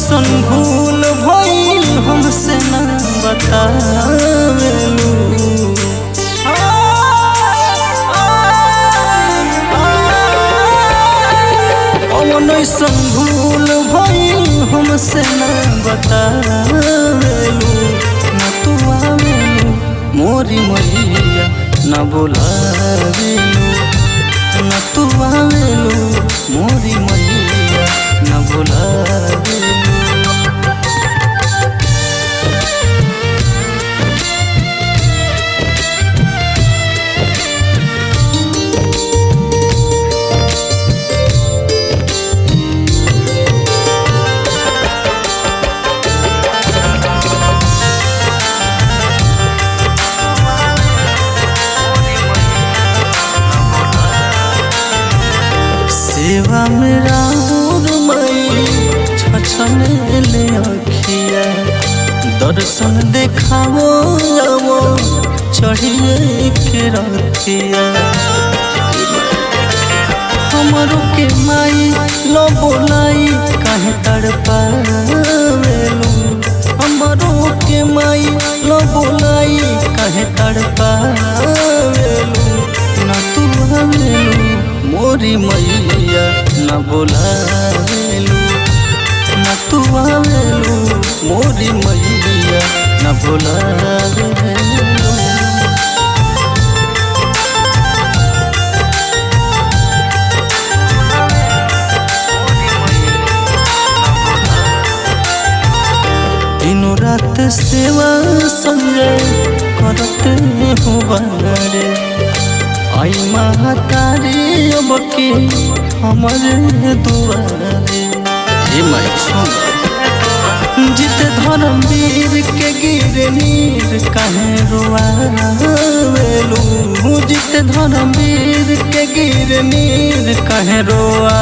ऐसन भूल भइल हमसे ना बतावेलू। कौन ऐसन भूल भइल हमसे ना बतावेलू। ना तू आवेलू मोरी मैया ना बोलावेलू। ना तू आवेलू मोरी मैया ना बोलावेलू। सेवा मेरा मई छछने ले अखिया। दर्शन देखावो जावो चढ़िए के रथिया। हमरो के माई लो बोलाई काहे तड़पावेलू। हमरो के माई लो बोलाई काहे तड़पावेलू। ना तू आवेलू मोरी मैया ना बोलावेलू। ना तू आवेलू मोरी मैया ना बोलावेलू। दिनों रात सेवा संजय करते हो बारे। आई महतारी अब के हमारे दुआरे। जित धर्मवीर के गिर नीर काहे रोआवेलू। जित धर्मवीर के गिर नीर काहे रोआ